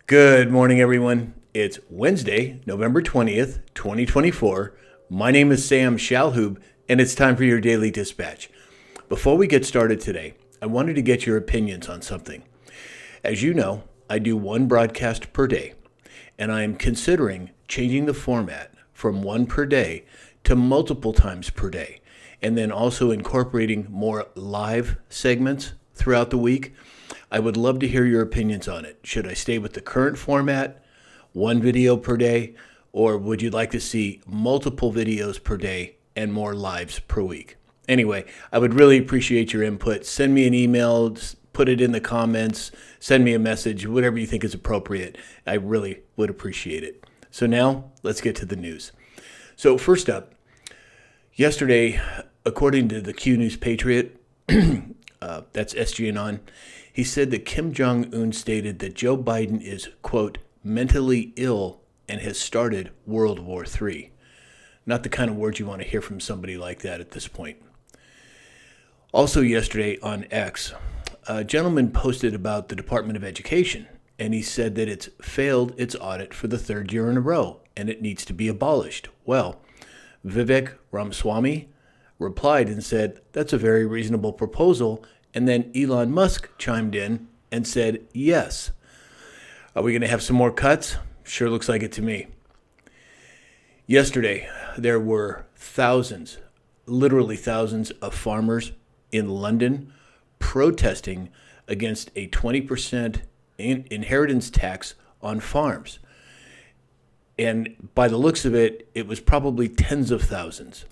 Good morning, everyone. It's Wednesday, November 20th, 2024. My name is Sam Shalhoub, and it's time for your Daily Dispatch. Before we get started today, I wanted to get your opinions on something. As you know, I do one broadcast per day, and I am considering changing the format from one per day to multiple times per day, and then also incorporating more live segments throughout the week. I would love to hear your opinions on it. Should I stay with the current format, one video per day, or would you like to see multiple videos per day and more lives per week? Anyway, I would really appreciate your input. Send me an email, put it in the comments, send me a message, whatever you think is appropriate. I really would appreciate it. So now, let's get to the news. So first up, yesterday, according to the Q News Patriot, that's SGAnon, he said that Kim Jong-un stated that Joe Biden is, quote, mentally ill and has started World War III. Not the kind of words you want to hear from somebody like that at this point. Also yesterday on X, a gentleman posted about the Department of Education, and he said that it's failed its audit for the third year in a row, and it needs to be abolished. Well, Vivek Ramaswamy replied and said, that's a very reasonable proposal. And then Elon Musk chimed in and said, yes. Are we going to have some more cuts? Sure looks like it to me. Yesterday, there were thousands, literally thousands of farmers in London protesting against a 20% inheritance tax on farms. And by the looks of it, it was probably tens of thousands.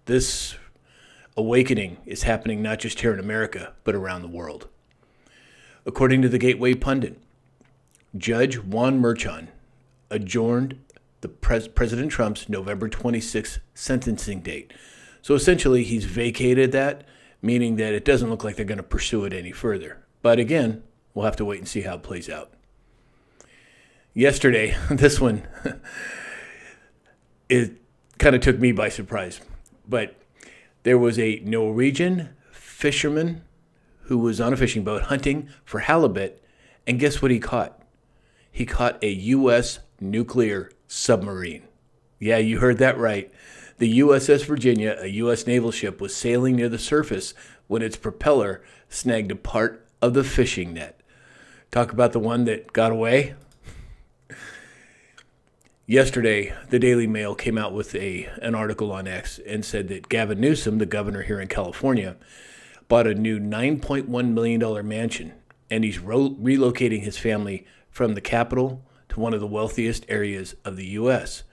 This awakening is happening not just here in America, but around the world. According to the Gateway Pundit, Judge Juan Merchan adjourned the President Trump's November 26th sentencing date. So essentially, he's vacated that, meaning that it doesn't look like they're going to pursue it any further. But again, we'll have to wait and see how it plays out. Yesterday, this one, it kind of took me by surprise, but there was a Norwegian fisherman who was on a fishing boat hunting for halibut, and guess what he caught? He caught a U.S. nuclear submarine. Yeah, you heard that right. The USS Virginia, a U.S. naval ship, was sailing near the surface when its propeller snagged a part of the fishing net. Talk about the one that got away. Yesterday, the Daily Mail came out with an article on X and said that Gavin Newsom, the governor here in California, bought a new $9.1 million mansion, and he's relocating his family from the capital to one of the wealthiest areas of the U.S.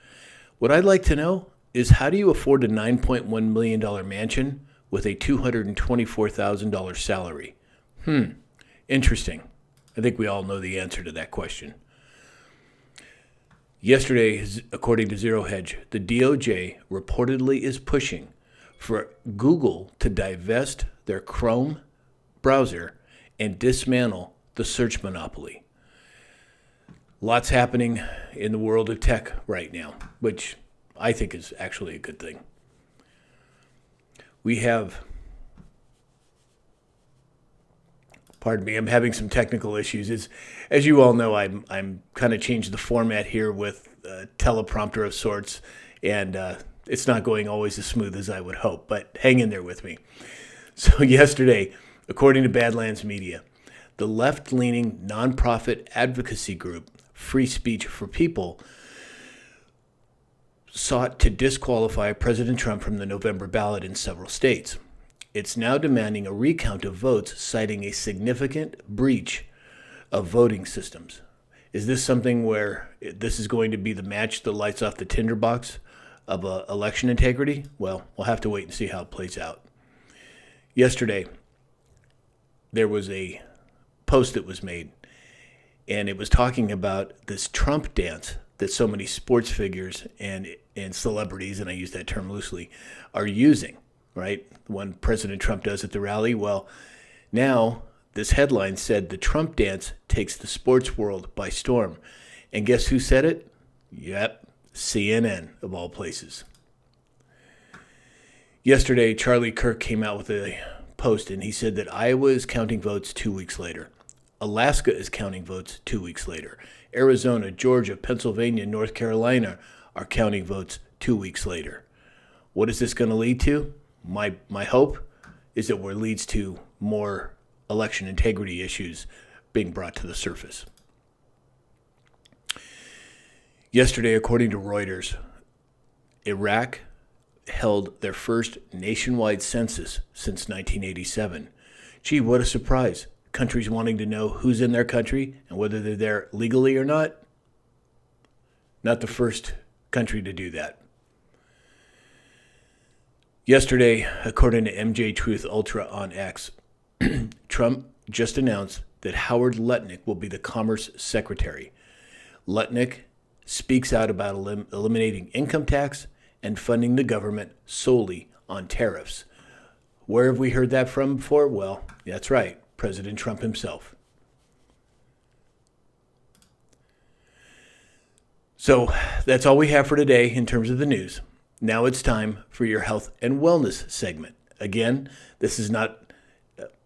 What I'd like to know is, how do you afford a $9.1 million mansion with a $224,000 salary? Interesting. I think we all know the answer to that question. Yesterday, according to Zero Hedge, the DOJ reportedly is pushing for Google to divest their Chrome browser and dismantle the search monopoly. Lots happening in the world of tech right now, which I think is actually a good thing. We have, pardon me, I'm having some technical issues. As you all know, I'm kind of changed the format here with a teleprompter of sorts, and it's not going always as smooth as I would hope, but hang in there with me. So yesterday, according to Badlands Media, the left-leaning nonprofit advocacy group Free Speech for People sought to disqualify President Trump from the November ballot in several states. It's now demanding a recount of votes, citing a significant breach of voting systems. Is this something where this is going to be the match that lights off the tinderbox of election integrity? Well, we'll have to wait and see how it plays out. Yesterday, there was a post that was made, and it was talking about this Trump dance that so many sports figures and celebrities, and I use that term loosely, are using, right? When President Trump does at the rally. Well, now this headline said the Trump dance takes the sports world by storm. And guess who said it? Yep, CNN of all places. Yesterday, Charlie Kirk came out with a post, and he said that Iowa is counting votes 2 weeks later. Alaska is counting votes 2 weeks later. Arizona, Georgia, Pennsylvania, North Carolina are counting votes 2 weeks later. What is this going to lead to? My hope is that it leads to more election integrity issues being brought to the surface. Yesterday, according to Reuters, Iraq held their first nationwide census since 1987. Gee, what a surprise. Countries wanting to know who's in their country and whether they're there legally or not. Not the first country to do that. Yesterday, according to MJ Truth Ultra on X, Trump just announced that Howard Lutnick will be the Commerce Secretary. Lutnick speaks out about eliminating income tax and funding the government solely on tariffs. Where have we heard that from before? Well, that's right, President Trump himself. So that's all we have for today in terms of the news. Now it's time for your health and wellness segment. Again, this is not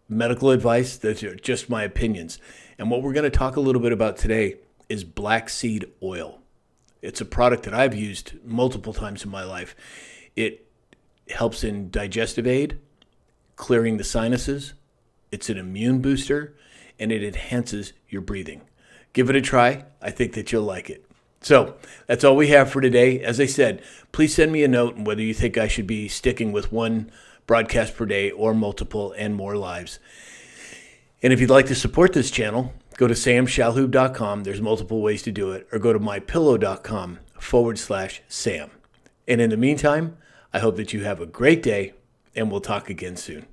medical advice. Those are just my opinions. And what we're going to talk a little bit about today is black seed oil. It's a product that I've used multiple times in my life. It helps in digestive aid, clearing the sinuses. It's an immune booster, and it enhances your breathing. Give it a try. I think that you'll like it. So that's all we have for today. As I said, please send me a note on whether you think I should be sticking with one broadcast per day or multiple and more lives. And if you'd like to support this channel, go to samshalhoub.com. There's multiple ways to do it. Or go to mypillow.com/Sam. And in the meantime, I hope that you have a great day, and we'll talk again soon.